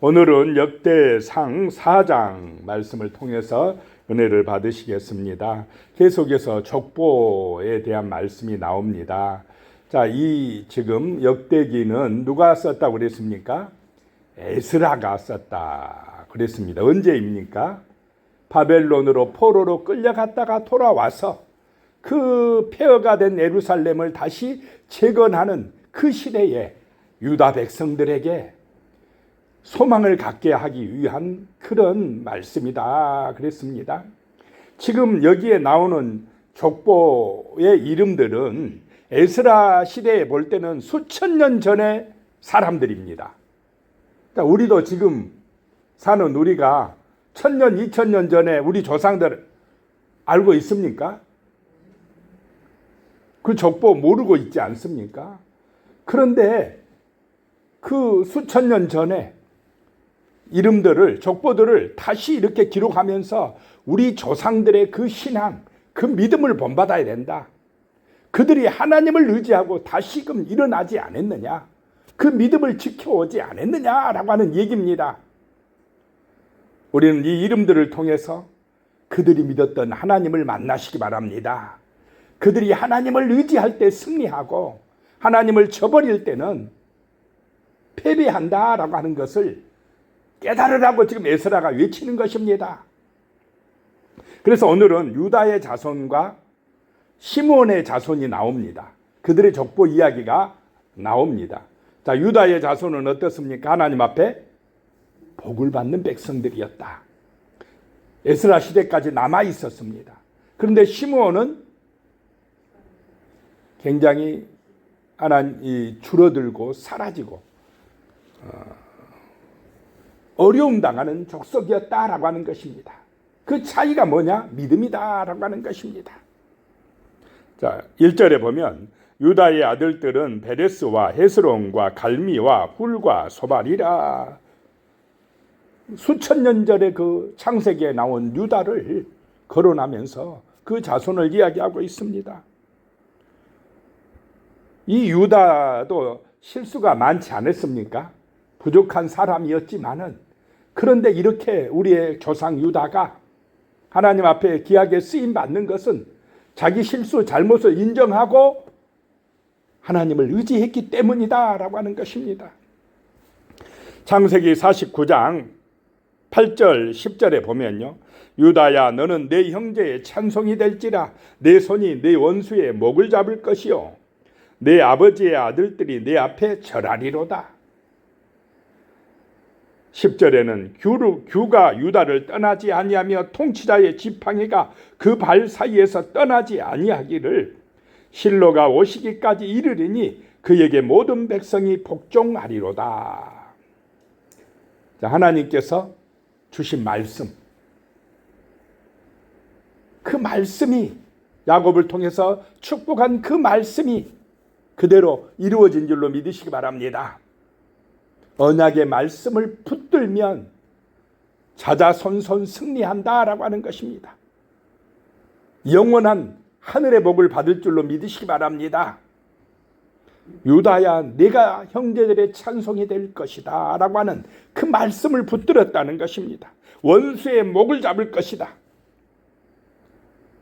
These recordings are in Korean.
오늘은 역대상 4장 말씀을 통해서 은혜를 받으시겠습니다. 계속해서 족보에 대한 말씀이 나옵니다. 자, 이 지금 역대기는 누가 썼다고 그랬습니까? 에스라가 썼다 그랬습니다. 언제입니까? 바벨론으로 포로로 끌려갔다가 돌아와서 그 폐허가 된 예루살렘을 다시 재건하는 그 시대에 유다 백성들에게 소망을 갖게 하기 위한 그런 말씀이다 그랬습니다. 지금 여기에 나오는 족보의 이름들은 에스라 시대에 볼 때는 수천 년 전의 사람들입니다. 우리도 지금 사는 우리가 1000년, 2000년 전에 우리 조상들 알고 있습니까? 그 족보 모르고 있지 않습니까? 그런데 그 수천 년 전에 이름들을, 족보들을 다시 이렇게 기록하면서 우리 조상들의 그 신앙, 그 믿음을 본받아야 된다. 그들이 하나님을 의지하고 다시금 일어나지 않았느냐, 그 믿음을 지켜오지 않았느냐라고 하는 얘기입니다. 우리는 이 이름들을 통해서 그들이 믿었던 하나님을 만나시기 바랍니다. 그들이 하나님을 의지할 때 승리하고 하나님을 저버릴 때는 패배한다라고 하는 것을 깨달으라고 지금 에스라가 외치는 것입니다. 그래서 오늘은 유다의 자손과 시므온의 자손이 나옵니다. 그들의 족보 이야기가 나옵니다. 자, 유다의 자손은 어떻습니까? 하나님 앞에 복을 받는 백성들이었다. 에스라 시대까지 남아 있었습니다. 그런데 시므온은 굉장히 하나님이 줄어들고 사라지고 어려움 당하는 족속이었다라고 하는 것입니다. 그 차이가 뭐냐? 믿음이다라고 하는 것입니다. 자, 1절에 보면 유다의 아들들은 베레스와 헤스론과 갈미와 훌과 소발이라. 수천 년 전에 그 창세기에 나온 유다를 거론하면서 그 자손을 이야기하고 있습니다. 이 유다도 실수가 많지 않았습니까? 부족한 사람이었지만은, 그런데 이렇게 우리의 조상 유다가 하나님 앞에 귀하게 쓰임 받는 것은 자기 실수, 잘못을 인정하고 하나님을 의지했기 때문이다라고 하는 것입니다. 창세기 49장 8절 10절에 보면요, 유다야 너는 내 형제의 찬송이 될지라. 내 손이 내 원수의 목을 잡을 것이요 내 아버지의 아들들이 내 앞에 절하리로다. 10절에는 규가 유다를 떠나지 아니하며 통치자의 지팡이가 그 발 사이에서 떠나지 아니하기를 실로가 오시기까지 이르리니 그에게 모든 백성이 복종하리로다. 자, 하나님께서 주신 말씀, 그 말씀이, 야곱을 통해서 축복한 그 말씀이 그대로 이루어진 줄로 믿으시기 바랍니다. 언약의 말씀을 붙들면 자자손손 승리한다라고 하는 것입니다. 영원한 하늘의 복을 받을 줄로 믿으시기 바랍니다. 유다야 네가 형제들의 찬송이 될 것이다 라고 하는 그 말씀을 붙들었다는 것입니다. 원수의 목을 잡을 것이다.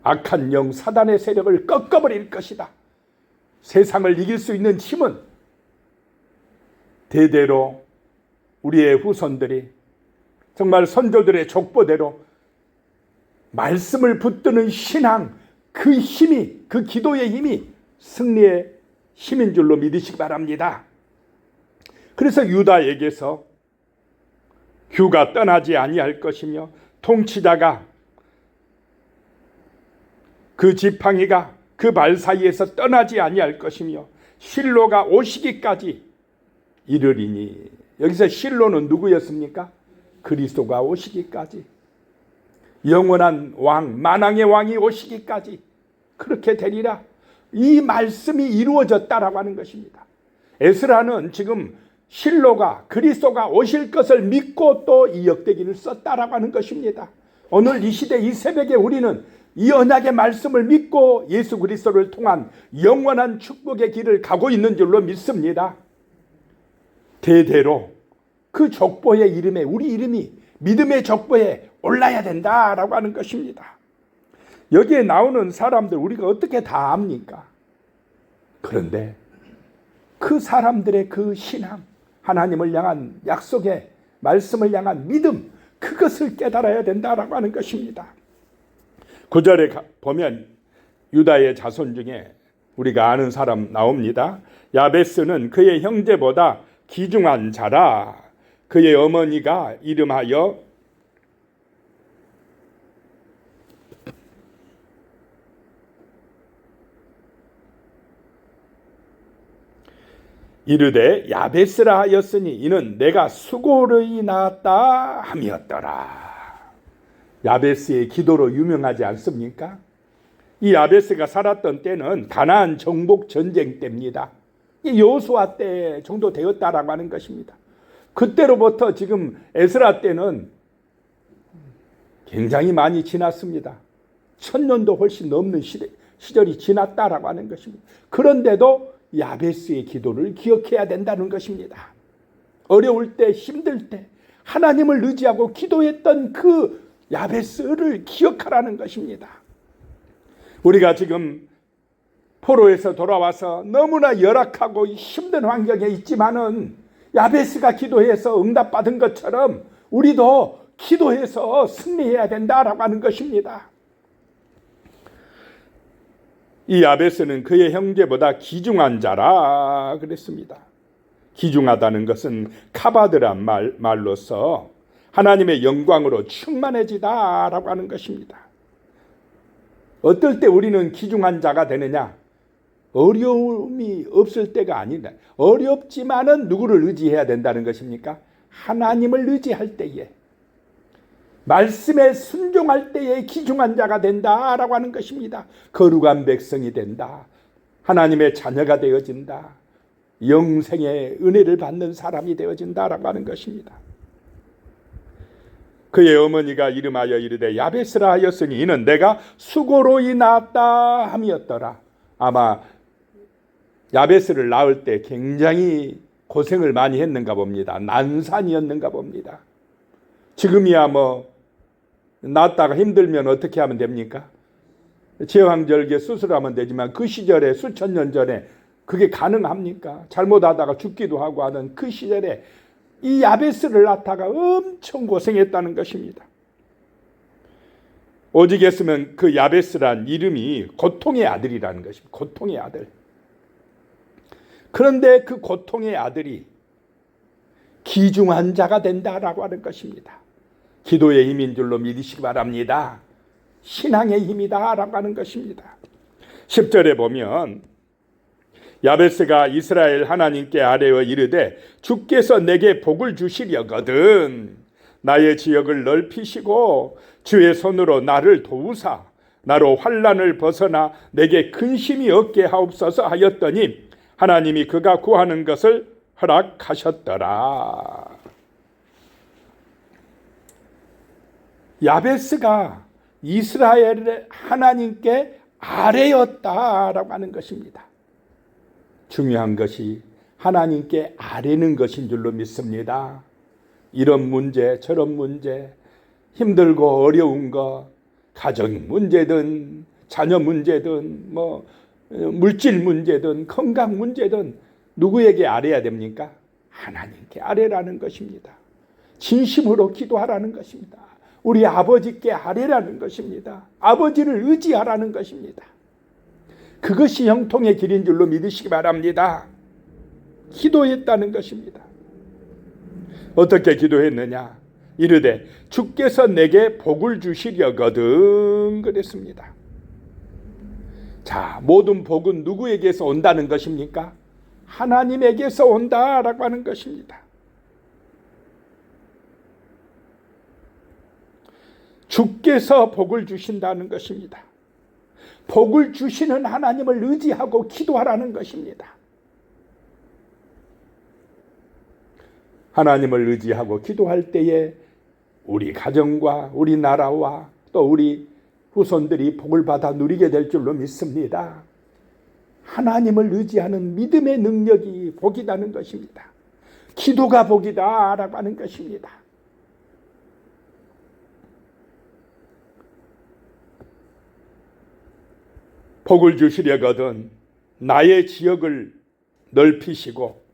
악한 영 사단의 세력을 꺾어버릴 것이다. 세상을 이길 수 있는 힘은 대대로 우리의 후손들이 정말 선조들의 족보대로 말씀을 붙드는 신앙, 그 힘이, 그 기도의 힘이 승리의 힘인 줄로 믿으시기 바랍니다. 그래서 유다에게서 규가 떠나지 아니할 것이며 통치자가, 그 지팡이가 그 발 사이에서 떠나지 아니할 것이며 실로가 오시기까지 이르리니. 여기서 실로는 누구였습니까? 그리스도가 오시기까지, 영원한 왕, 만왕의 왕이 오시기까지 그렇게 되리라. 이 말씀이 이루어졌다라고 하는 것입니다. 에스라는 지금 실로가, 그리스도가 오실 것을 믿고 또 이 역대기를 썼다라고 하는 것입니다. 오늘 이 시대, 이 새벽에 우리는 이 언약의 말씀을 믿고 예수 그리스도를 통한 영원한 축복의 길을 가고 있는 줄로 믿습니다. 대대로 그 족보의 이름에 우리 이름이 믿음의 족보에 올라야 된다라고 하는 것입니다. 여기에 나오는 사람들 우리가 어떻게 다 압니까? 그런데 그 사람들의 그 신앙, 하나님을 향한 약속의 말씀을 향한 믿음, 그것을 깨달아야 된다라고 하는 것입니다. 9절에 보면 유다의 자손 중에 우리가 아는 사람 나옵니다. 야베스는 그의 형제보다 귀중한 자라. 그의 어머니가 이름하여 이르되 야베스라 하였으니 이는 내가 수고를 낳았다 함이었더라. 야베스의 기도로 유명하지 않습니까? 이 야베스가 살았던 때는 가나안 정복 전쟁 때입니다. 여호수아 때 정도 되었다라고 하는 것입니다. 그때로부터 지금 에스라 때는 굉장히 많이 지났습니다. 1000년도 훨씬 넘는 시절이 지났다라고 하는 것입니다. 그런데도 야베스의 기도를 기억해야 된다는 것입니다. 어려울 때, 힘들 때 하나님을 의지하고 기도했던 그 야베스를 기억하라는 것입니다. 우리가 지금 포로에서 돌아와서 너무나 열악하고 힘든 환경에 있지만은 야베스가 기도해서 응답받은 것처럼 우리도 기도해서 승리해야 된다라고 하는 것입니다. 이 야베스는 그의 형제보다 귀중한 자라 그랬습니다. 귀중하다는 것은 카바드란 말로서 하나님의 영광으로 충만해지다라고 하는 것입니다. 어떨 때 우리는 귀중한 자가 되느냐? 어려움이 없을 때가 아니다. 어렵지만은 누구를 의지해야 된다는 것입니까? 하나님을 의지할 때에, 말씀에 순종할 때에 귀중한 자가 된다라고 하는 것입니다. 거룩한 백성이 된다. 하나님의 자녀가 되어진다. 영생의 은혜를 받는 사람이 되어진다라고 하는 것입니다. 그의 어머니가 이름하여 이르되 야베스라 하였으니 이는 내가 수고로 낳았다 함이었더라. 아마 야베스를 낳을 때 굉장히 고생을 많이 했는가 봅니다. 난산이었는가 봅니다. 지금이야 뭐 낳았다가 힘들면 어떻게 하면 됩니까? 제왕절개 수술하면 되지만 그 시절에 수천 년 전에 그게 가능합니까? 잘못하다가 죽기도 하고 하는 그 시절에 이 야베스를 낳다가 엄청 고생했다는 것입니다. 오직 했으면 그 야베스란 이름이 고통의 아들이라는 것입니다. 고통의 아들. 그런데 그 고통의 아들이 귀중한 자가 된다라고 하는 것입니다. 기도의 힘인 줄로 믿으시기 바랍니다. 신앙의 힘이다라고 하는 것입니다. 10절에 보면 야베스가 이스라엘 하나님께 아뢰어 이르되 주께서 내게 복을 주시려거든 나의 지역을 넓히시고 주의 손으로 나를 도우사 나로 환난을 벗어나 내게 근심이 없게 하옵소서 하였더니 하나님이 그가 구하는 것을 허락하셨더라. 야베스가 이스라엘의 하나님께 아뢰었다라고 하는 것입니다. 중요한 것이 하나님께 아뢰는 것인 줄로 믿습니다. 이런 문제 저런 문제 힘들고 어려운 것 가정 문제든 자녀 문제든 뭐 물질 문제든 건강 문제든 누구에게 아뢰야 됩니까? 하나님께 아뢰라는 것입니다. 진심으로 기도하라는 것입니다. 우리 아버지께 아뢰라는 것입니다. 아버지를 의지하라는 것입니다. 그것이 형통의 길인 줄로 믿으시기 바랍니다. 기도했다는 것입니다. 어떻게 기도했느냐? 이르되 주께서 내게 복을 주시려거든 그랬습니다. 자, 모든 복은 누구에게서 온다는 것입니까? 하나님에게서 온다라고 하는 것입니다. 주께서 복을 주신다는 것입니다. 복을 주시는 하나님을 의지하고 기도하라는 것입니다. 하나님을 의지하고 기도할 때에 우리 가정과 우리 나라와 또 우리 후손들이 복을 받아 누리게 될 줄로 믿습니다. 하나님을 의지하는 믿음의 능력이 복이라는 것입니다. 기도가 복이다라고 하는 것입니다. 복을 주시려거든 나의 지역을 넓히시고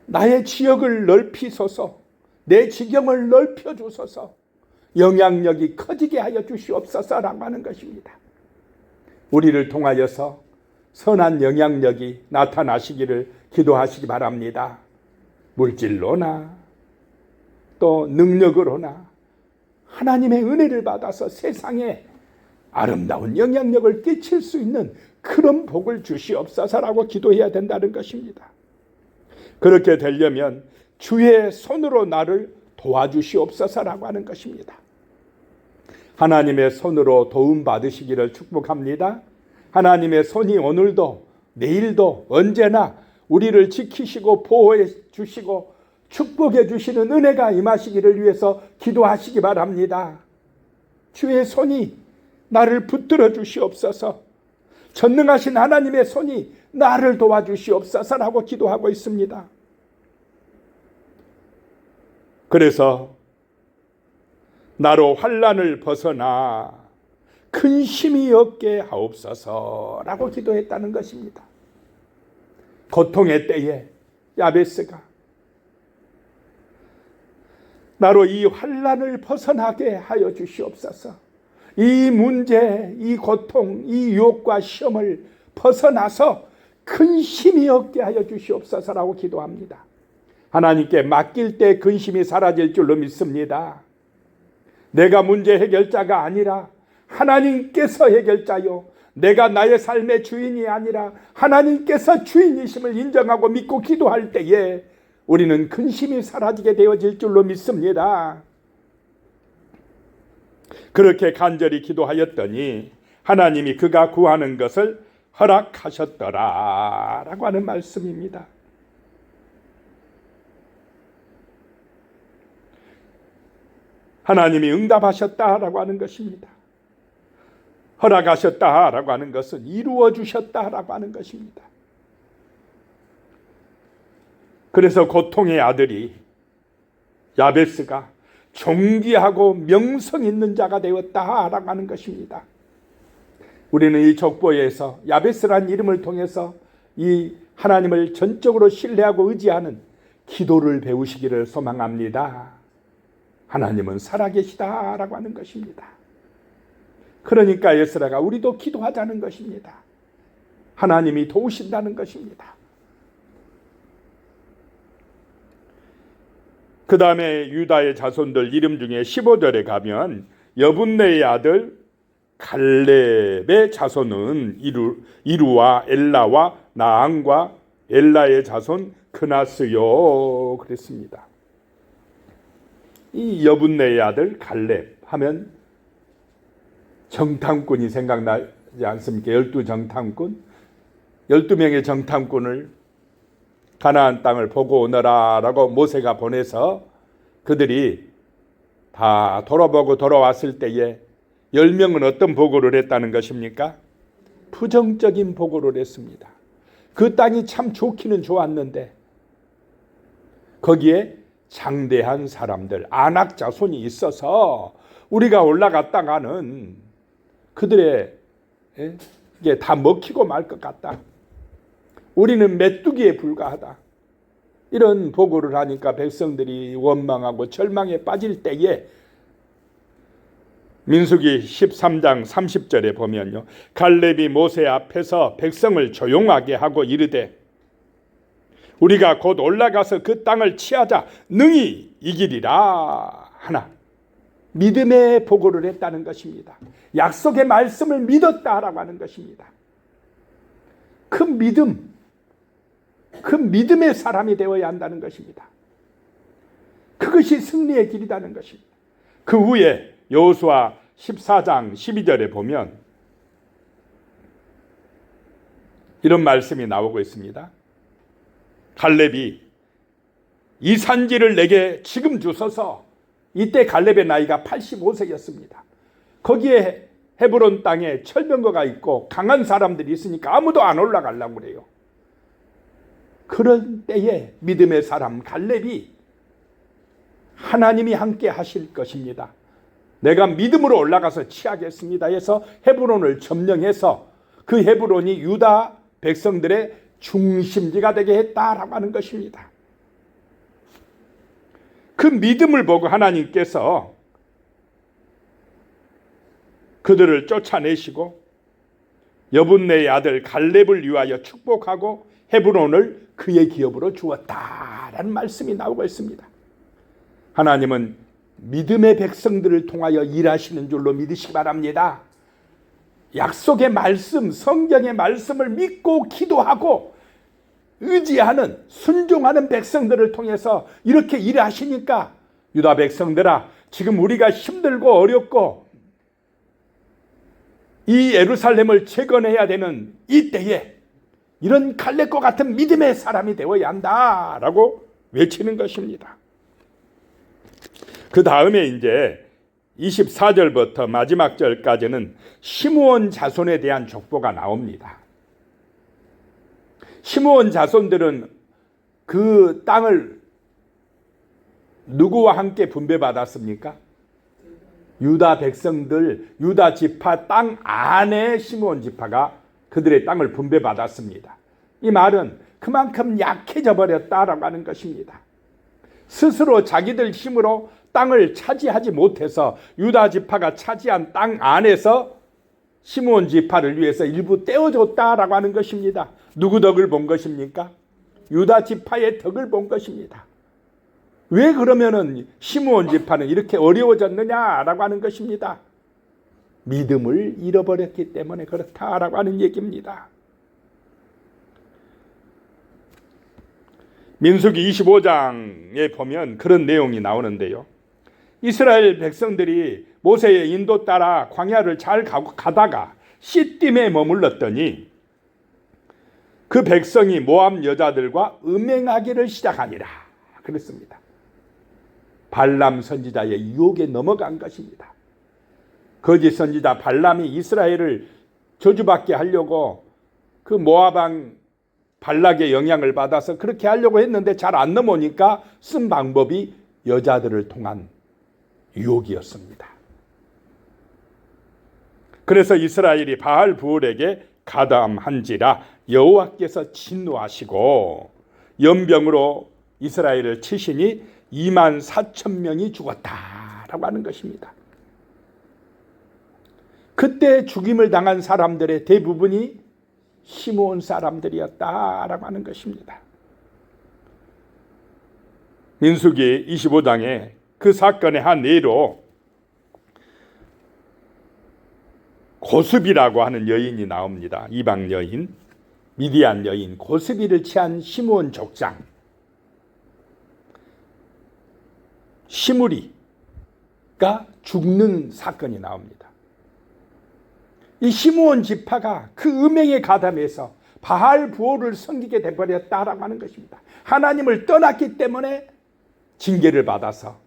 나의 지역을 넓히소서, 내 지경을 넓혀주소서, 영향력이 커지게 하여 주시옵소서라고 하는 것입니다. 우리를 통하여서 선한 영향력이 나타나시기를 기도하시기 바랍니다. 물질로나 또 능력으로나 하나님의 은혜를 받아서 세상에 아름다운 영향력을 끼칠 수 있는 그런 복을 주시옵소서라고 기도해야 된다는 것입니다. 그렇게 되려면 주의 손으로 나를 도와주시옵소서라고 하는 것입니다. 하나님의 손으로 도움 받으시기를 축복합니다. 하나님의 손이 오늘도 내일도 언제나 우리를 지키시고 보호해 주시고 축복해 주시는 은혜가 임하시기를 위해서 기도하시기 바랍니다. 주의 손이 나를 붙들어 주시옵소서, 전능하신 하나님의 손이 나를 도와주시옵소서라고 기도하고 있습니다. 그래서 나로 환난을 벗어나 근심이 없게 하옵소서라고 기도했다는 것입니다. 고통의 때에 야베스가 나로 이 환난을 벗어나게 하여 주시옵소서, 이 문제, 이 고통, 이 유혹과 시험을 벗어나서 근심이 없게 하여 주시옵소서라고 기도합니다. 하나님께 맡길 때 근심이 사라질 줄로 믿습니다. 내가 문제 해결자가 아니라 하나님께서 해결자요, 내가 나의 삶의 주인이 아니라 하나님께서 주인이심을 인정하고 믿고 기도할 때에 우리는 근심이 사라지게 되어질 줄로 믿습니다. 그렇게 간절히 기도하였더니 하나님이 그가 구하는 것을 허락하셨더라 라고 하는 말씀입니다. 하나님이 응답하셨다라고 하는 것입니다. 허락하셨다라고 하는 것은 이루어 주셨다라고 하는 것입니다. 그래서 고통의 아들이 야베스가 존귀하고 명성 있는 자가 되었다라고 하는 것입니다. 우리는 이 족보에서 야베스라는 이름을 통해서 이 하나님을 전적으로 신뢰하고 의지하는 기도를 배우시기를 소망합니다. 하나님은 살아계시다라고 하는 것입니다. 그러니까 에스라가 우리도 기도하자는 것입니다. 하나님이 도우신다는 것입니다. 그 다음에 유다의 자손들 이름 중에 15절에 가면 여분네의 아들 갈렙의 자손은 이루와 엘라와 나앙과 엘라의 자손 그나스요 그랬습니다. 이 여분네의 아들 갈렙 하면 정탐꾼이 생각나지 않습니까? 12정탐꾼, 12명의 정탐꾼을 가나안 땅을 보고 오너라 라고 모세가 보내서 그들이 다 돌아보고 돌아왔을 때에 10명은 어떤 보고를 했다는 것입니까? 부정적인 보고를 했습니다. 그 땅이 참 좋기는 좋았는데 거기에 장대한 사람들, 안악 자손이 있어서 우리가 올라갔다가는 그들의 이게 다 먹히고 말 것 같다. 우리는 메뚜기에 불과하다. 이런 보고를 하니까 백성들이 원망하고 절망에 빠질 때에 민수기 13장 30절에 보면요, 갈렙이 모세 앞에서 백성을 조용하게 하고 이르되 우리가 곧 올라가서 그 땅을 취하자 능히 이기리라 하나. 믿음의 보고를 했다는 것입니다. 약속의 말씀을 믿었다라고 하는 것입니다. 그 믿음의 사람이 되어야 한다는 것입니다. 그것이 승리의 길이라는 것입니다. 그 후에 여호수아 14장 12절에 보면 이런 말씀이 나오고 있습니다. 갈렙이 이 산지를 내게 지금 주소서. 이때 갈렙의 나이가 85세였습니다. 거기에 헤브론 땅에 철병거가 있고 강한 사람들이 있으니까 아무도 안 올라가려고 그래요. 그런 때에 믿음의 사람 갈렙이 하나님이 함께 하실 것입니다. 내가 믿음으로 올라가서 취하겠습니다 해서 헤브론을 점령해서 그 헤브론이 유다 백성들의 중심지가 되게 했다라고 하는 것입니다. 그 믿음을 보고 하나님께서 그들을 쫓아내시고 여분네의 아들 갈렙을 위하여 축복하고 헤브론을 그의 기업으로 주었다라는 말씀이 나오고 있습니다. 하나님은 믿음의 백성들을 통하여 일하시는 줄로 믿으시기 바랍니다. 약속의 말씀, 성경의 말씀을 믿고 기도하고 의지하는, 순종하는 백성들을 통해서 이렇게 일하시니까 유다 백성들아, 지금 우리가 힘들고 어렵고 이 예루살렘을 재건해야 되는 이때에 이런 갈렙과 같은 믿음의 사람이 되어야 한다라고 외치는 것입니다. 그 다음에 이제 24절부터 마지막 절까지는 시므온 자손에 대한 족보가 나옵니다. 시므온 자손들은 그 땅을 누구와 함께 분배받았습니까? 유다 백성들, 유다 지파 땅 안에 시므온 지파가 그들의 땅을 분배받았습니다. 이 말은 그만큼 약해져 버렸다라고 하는 것입니다. 스스로 자기들 힘으로 땅을 차지하지 못해서 유다 지파가 차지한 땅 안에서 시므온 지파를 위해서 일부 떼어줬다라고 하는 것입니다. 누구 덕을 본 것입니까? 유다 지파의 덕을 본 것입니다. 왜 그러면은 시므온 지파는 이렇게 어려워졌느냐라고 하는 것입니다. 믿음을 잃어버렸기 때문에 그렇다라고 하는 얘기입니다. 민수기 25장에 보면 그런 내용이 나오는데요. 이스라엘 백성들이 모세의 인도 따라 광야를 잘 가다가 시딤에 머물렀더니 그 백성이 모압 여자들과 음행하기를 시작하니라 그랬습니다. 발람 선지자의 유혹에 넘어간 것입니다. 거짓 선지자 발람이 이스라엘을 저주받게 하려고 그 모압 왕 발락의 영향을 받아서 그렇게 하려고 했는데 잘 안 넘어오니까 쓴 방법이 여자들을 통한 유혹이었습니다. 그래서 이스라엘이 바알 부올에게 가담한지라 여호와께서 진노하시고 연병으로 이스라엘을 치시니 24,000명이 죽었다라고 하는 것입니다. 그때 죽임을 당한 사람들의 대부분이 시므온 사람들이었다라고 하는 것입니다. 민수기 25장에 그 사건의 한 예로 고스비라고 하는 여인이 나옵니다. 이방 여인, 미디안 여인 고스비를 취한 시므온 족장 시므리가 죽는 사건이 나옵니다. 이 시므온 지파가 그 음행에 가담해서 바알 부올을 섬기게 되버렸다라고 하는 것입니다. 하나님을 떠났기 때문에 징계를 받아서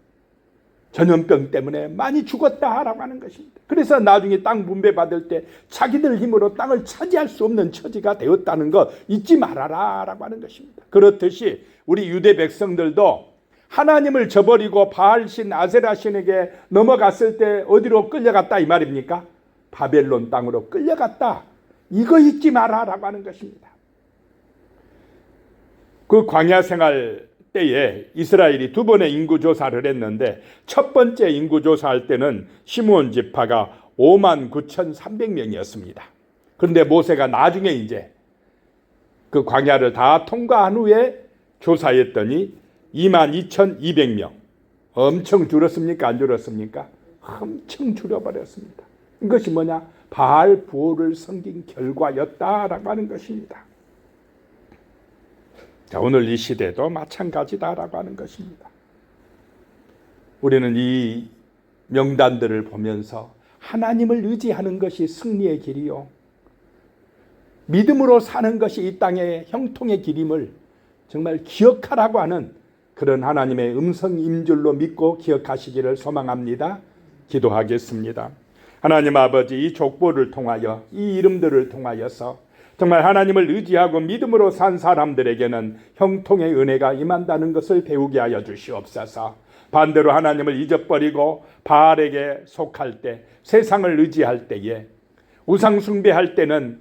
전염병 때문에 많이 죽었다라고 하는 것입니다. 그래서 나중에 땅 분배받을 때 자기들 힘으로 땅을 차지할 수 없는 처지가 되었다는 거 잊지 말아라라고 하는 것입니다. 그렇듯이 우리 유대 백성들도 하나님을 저버리고 바알신 아세라신에게 넘어갔을 때 어디로 끌려갔다 이 말입니까? 바벨론 땅으로 끌려갔다. 이거 잊지 마라라고 하는 것입니다. 그 광야 생활 때에 이스라엘이 두 번의 인구조사를 했는데 첫 번째 인구조사할 때는 시므온 지파가 59,300명이었습니다. 그런데 모세가 나중에 이제 그 광야를 다 통과한 후에 조사했더니 22,200명. 엄청 줄었습니까? 안 줄었습니까? 엄청 줄어버렸습니다. 이것이 뭐냐? 바알 부올을 섬긴 결과였다라고 하는 것입니다. 자, 오늘 이 시대도 마찬가지다라고 하는 것입니다. 우리는 이 명단들을 보면서 하나님을 의지하는 것이 승리의 길이요, 믿음으로 사는 것이 이 땅의 형통의 길임을 정말 기억하라고 하는 그런 하나님의 음성인 줄로 믿고 기억하시기를 소망합니다. 기도하겠습니다. 하나님 아버지, 이 족보를 통하여 이 이름들을 통하여서 정말 하나님을 의지하고 믿음으로 산 사람들에게는 형통의 은혜가 임한다는 것을 배우게 하여 주시옵소서. 반대로 하나님을 잊어버리고 바알에게 속할 때, 세상을 의지할 때에, 우상 숭배할 때는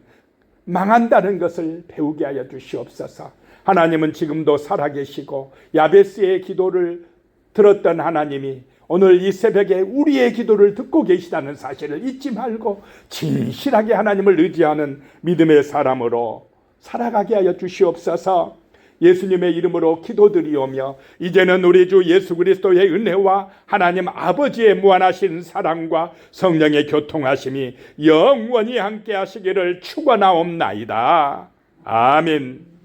망한다는 것을 배우게 하여 주시옵소서. 하나님은 지금도 살아계시고 야베스의 기도를 들었던 하나님이 오늘 이 새벽에 우리의 기도를 듣고 계시다는 사실을 잊지 말고 진실하게 하나님을 의지하는 믿음의 사람으로 살아가게 하여 주시옵소서. 예수님의 이름으로 기도드리오며 이제는 우리 주 예수 그리스도의 은혜와 하나님 아버지의 무한하신 사랑과 성령의 교통하심이 영원히 함께 하시기를 축원하옵나이다. 아멘.